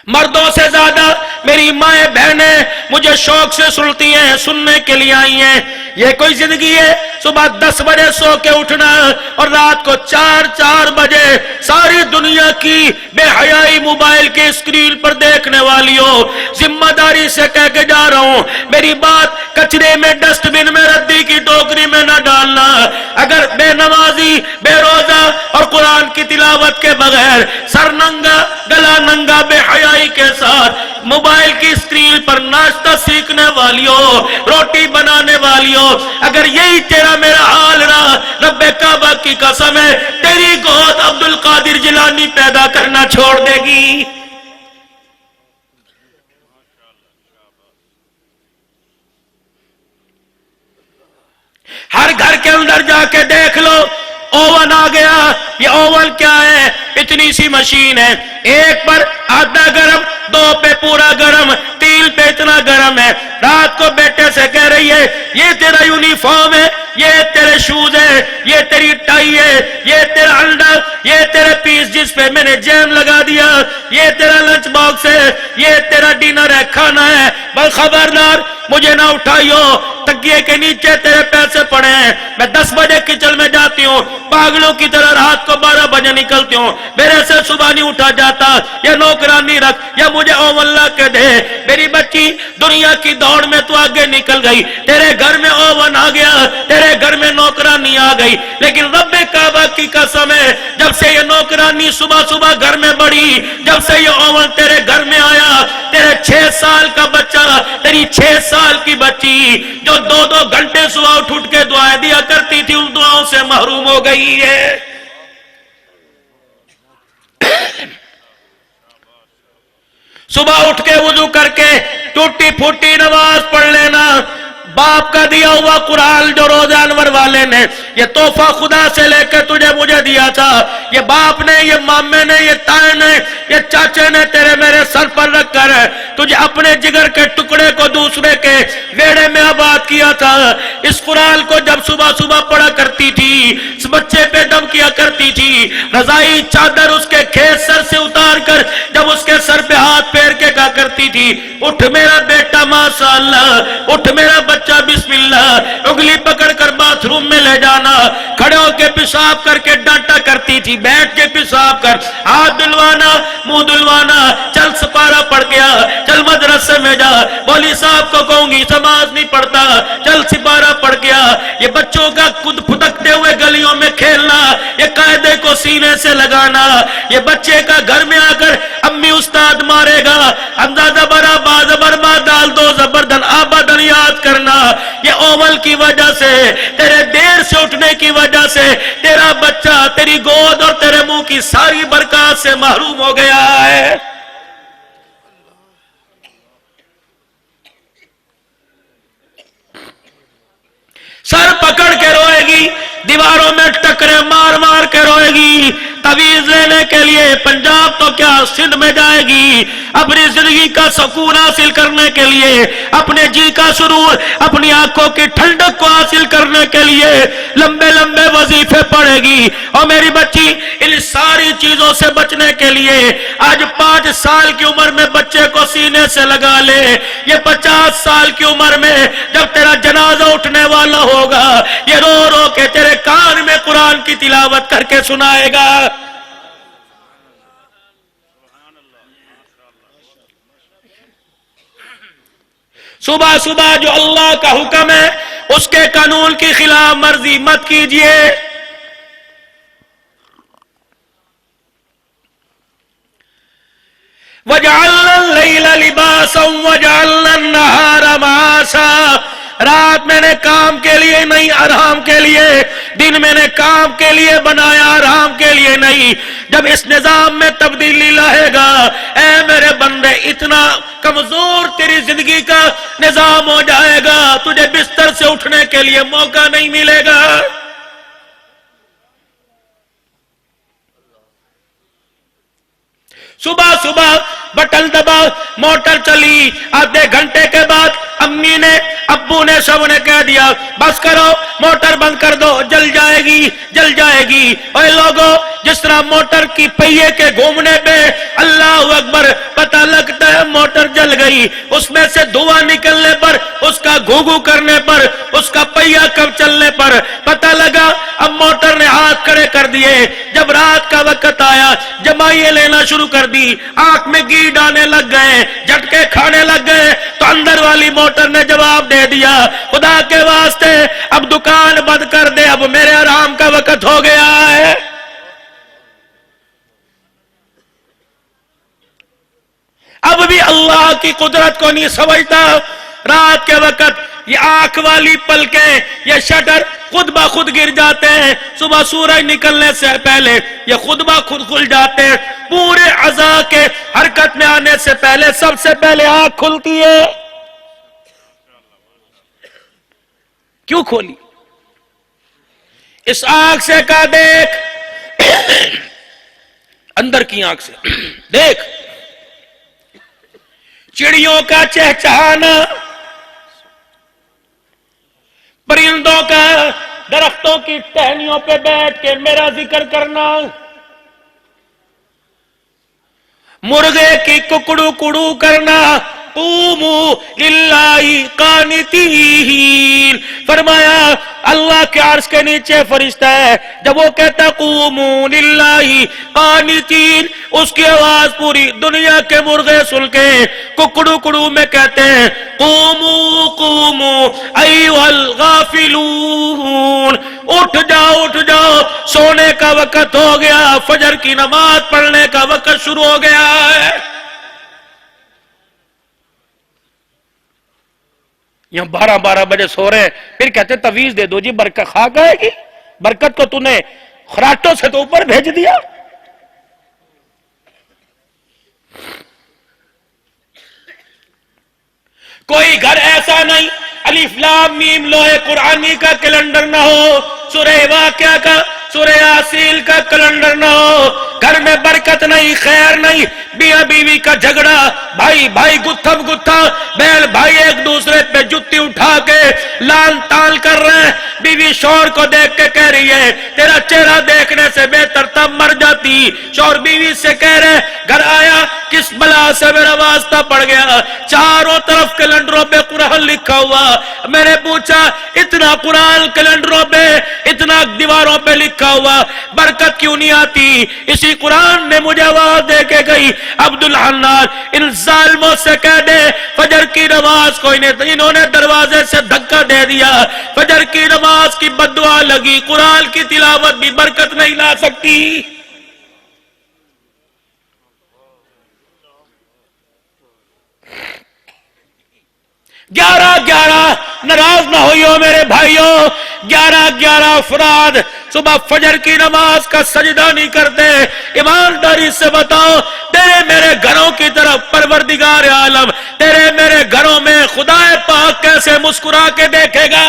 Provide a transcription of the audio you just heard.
مردوں سے زیادہ میری مائیں بہنیں مجھے شوق سے سنتی ہیں، سننے کے لیے آئی ہیں۔ یہ کوئی زندگی ہے؟ صبح 10 بجے سو کے اٹھنا اور رات کو 4 بجے ساری دنیا کی بے حیائی موبائل کے اسکرین پر دیکھنے والیوں، ذمہ داری سے کہہ کے جا رہا ہوں، میری بات کچرے میں، ڈسٹ بن میں، ردی کی ٹوکری میں نہ ڈالنا۔ اگر بے نمازی، بے روزہ اور قرآن کی تلاوت کے بغیر سر ننگا، گلا ننگا، بے حیائی کے ساتھ موبائل کی اسکرین پر ناشتہ سیکھنے والیوں، روٹی بنانے والیوں، اگر یہی تیرا میرا حال رہا، رب کعبہ کی قسم ہے تیری گود عبد القادر جیلانی پیدا کرنا چھوڑ دے گی۔ ہر گھر کے اندر جا کے دیکھ لو، اوون آ گیا۔ یہ اوون کیا ہے؟ اتنی سی مشین ہے، ایک پر آدھا گرم، 2 پہ پورا گرم، 3 پہ اتنا گرم ہے۔ رات کو بیٹے سے کہہ رہی ہے یہ تیرا یونیفارم ہے، یہ تیرے شوز ہے، یہ تیری ٹائی ہے، یہ تیرا انڈر، یہ تیرے پیس جس پہ میں نے جیم لگا دیا، یہ تیرا لنچ باکس ہے، یہ تیرا ڈنر ہے، کھانا ہے، بس خبردار مجھے نہ اٹھائیو، تکیے کے نیچے تیرے پیسے پڑے ہیں۔ میں 10 بجے کچن میں جاتی ہوں، پاگلوں کی طرح رات کو 12 بجے نکلتی ہوں، میرے سے صبح نہیں اٹھا جاتا، یا نوکرانی رکھ یا مجھے اوون لا کے دے۔ میری بچی دنیا کی دوڑ میں تو آگے نکل گئی، تیرے گھر میں اوون آ گیا، تیرے گھر میں نوکرانی آ گئی، لیکن رب کعبہ کی قسم ہے جب سے یہ نوکرانی صبح صبح گھر میں بڑھی، جب سے یہ اوون تیرے گھر میں آیا، تیرے 6 سال کا بچہ، تیری 6 سال کی بچی جو 2 گھنٹے صبح اٹھ کے دعائیں دیا کرتی تھی، ان دعاؤں سے محروم ہو گئی ہے۔ صبح اٹھ کے وضو کر کے ٹوٹی پھوٹی نماز پڑھ لینا، باپ کا دیا ہوا قرآن جو روزہ انور والے نے یہ تحفہ خدا سے لے کے تجھے مجھے دیا تھا، یہ باپ نے، یہ مامے نے، یہ تائے نے، یہ چاچے نے تیرے میرے سر پر رکھ کر تجھے اپنے جگر کے ٹکڑے کو دوسرے کے ویڑے میں آباد کیا تھا۔ اس قرآن کو جب صبح صبح پڑھا کرتی تھی، اس بچے پہ دم کیا کرتی تھی، رضائی چادر اس کے کھیت سر سے اتار کر جب اس کے سر پہ ہاتھ پھیر کے کہا کرتی تھی اٹھ میرا بیٹا ماشاء اللہ، اٹھ میرا بچہ بسم اللہ، انگلی پکڑ کر باتھ روم میں لے جانا، کھڑے ہو کے پیشاب کر کے ڈانٹا کرتی تھی، بیٹھ کے پیشاب کر، ہاتھ دلوانا، منہ دلوانا، چل سپارہ پڑھ گیا، چل مدرسے میں جا، مولوی صاحب کو کہوں گی نماز نہیں پڑھتا، چل سپارہ پڑھ گیا۔ یہ بچوں کا خود پھدکتے ہوئے گلیوں میں کھیلنا، یہ قاعدے کو سینے سے لگانا، یہ بچے کا گھر میں آ کر امی استاد مارے گا، حمزہ زبر با زبر با دال دو زبردن آبادن یاد کرنا، یہ اوول کی وجہ سے، تیرے دیر سے اٹھنے کی وجہ سے تیرا بچہ تیری گود اور تیرے منہ کی ساری برکات سے محروم ہو گیا ہے۔ سر پکڑ کے روئے گی، دیواروں میں ٹکرے مار مار کے روئے گی، تعویذ لینے کے لیے پنجاب تو کیا سندھ میں جائے گی، اپنی زندگی کا سکون حاصل کرنے کے لیے، اپنے جی کا سرور، اپنی آنکھوں کی ٹھنڈک کو حاصل کرنے کے لیے لمبے لمبے وظیفے پڑھے گی۔ اور میری بچی ان ساری چیزوں سے بچنے کے لیے آج 5 سال کی عمر میں بچے کو سینے سے لگا لے، یہ 50 سال کی عمر میں جب تیرا جنازہ اٹھنے والا ہوگا یہ رو رو کے تیرے کان میں قرآن کی تلاوت کر کے سنائے گا۔ صبح صبح جو اللہ کا حکم ہے اس کے قانون کی خلاف ورزی مت کیجیے۔ وَجَعَلْنَا اللَّيْلَ لِبَاسًا وَجَعَلْنَا النَّهَارَ مَعَاشًا، رات میں نے کام کے لیے نہیں آرام کے لیے، دن میں نے کام کے لیے بنایا آرام کے لیے نہیں۔ جب اس نظام میں تبدیلی لائے گا اے میرے بندے اتنا کمزور تیری زندگی کا نظام ہو جائے گا تجھے بستر سے اٹھنے کے لیے موقع نہیں ملے گا۔ صبح صبح بٹن دبا، موٹر چلی، آدھے گھنٹے کے بعد امی نے ابو نے سب نے کہہ دیا بس کرو موٹر بند کر دو، جل جائے گی جل جائے گی۔ اے لوگو جس طرح موٹر کی پہیے کے گھومنے پہ اللہ اکبر پتہ لگتا ہے موٹر جل گئی، اس میں سے دھواں نکلنے پر، اس کا گھوگو کرنے پر، اس کا پہیہ کب چلنے پر پتہ لگا۔ اب موٹر نے ہاتھ کھڑے کر دیے، جب رات کا وقت آیا جمائیے لینا شروع کر دی، آنکھ میں گیڈ آنے لگ گئے، جھٹکے کھانے لگ گئے، تو اندر والی موٹر نے جواب دے دیا خدا کے واسطے اب دکان بند کر دے، اب میرے آرام کا وقت ہو گیا ہے۔ اب بھی اللہ کی قدرت کو نہیں سمجھتا، رات کے وقت یہ آنکھ والی پلکیں یہ شٹر خود بخود گر جاتے ہیں، صبح سورج نکلنے سے پہلے یہ خود بخود کھل جاتے ہیں، پورے اعضاء کے حرکت میں آنے سے پہلے سب سے پہلے آنکھ کھلتی ہے۔ کیوں کھولی؟ اس آنکھ سے کا دیکھ، اندر کی آنکھ سے دیکھ، چڑیوں کا چہچہانا، پرندوں کا درختوں کی ٹہنیوں پہ بیٹھ کے میرا ذکر کرنا، مرغے کی ککڑو کڑو کرنا، قوموا للہ قانتین، فرمایا اللہ کے عرش کے نیچے فرشتہ ہے، جب وہ کہتا ہے قوموا للہ قانتین، اس کی آواز پوری دنیا کے مرغے سن کے ککڑو کڑو میں کہتے ہیں قوموا قوموا ایھا الغافلون، اٹھ جاؤ اٹھ جاؤ، سونے کا وقت ہو گیا، فجر کی نماز پڑھنے کا وقت شروع ہو گیا ہے۔ یہاں 12 بجے سو رہے ہیں، پھر کہتے تویز دے دو جی برکت کھا گئے گی، برکت کو تو نے خراٹوں سے تو اوپر بھیج دیا۔ کوئی گھر ایسا نہیں الف لام میم لوح قرآنی کا کیلنڈر نہ ہو، سورہ واقعہ کا، سورہ یاسین کا کیلنڈر نہ ہو، گھر میں برکت نہیں، خیر نہیں، میاں بیوی کا جھگڑا، بھائی بھائی گتھم گتھا، بہن بھائی ایک دوسرے پہ جتی اٹھا کے لان تان کر رہے ہیں، بیوی شوہر کو دیکھ کے کہہ رہی ہے تیرا چہرہ دیکھنے سے بہتر تب مر جاتی، شوہر بیوی سے کہہ رہے گھر آیا کس بلا سے میرا واسطہ پڑ گیا، چاروں طرف کیلنڈروں پہ قرآن لکھا ہوا، میں نے پوچھا اتنا قرآن کیلنڈروں پہ، اتنا دیواروں پہ لکھا ہوا، برکت کیوں نہیں آتی؟ اسی قرآن نے مجھے آواز دے کے گئی عبدالحنان ان ظالموں سے کہہ دے فجر کی نماز کو انہوں نے دروازے سے دھکا دے دیا، فجر کی نماز کی بددعا لگی، قرآن کی تلاوت بھی برکت نہیں لا سکتی۔ 11 ناراض نہ ہوئیو میرے بھائیوں، 11 افراد صبح فجر کی نماز کا سجدہ نہیں کرتے، ایمانداری سے بتاؤ تیرے میرے گھروں کی طرف پروردگار عالم تیرے میرے گھروں میں خدا پاک کیسے مسکرا کے دیکھے گا؟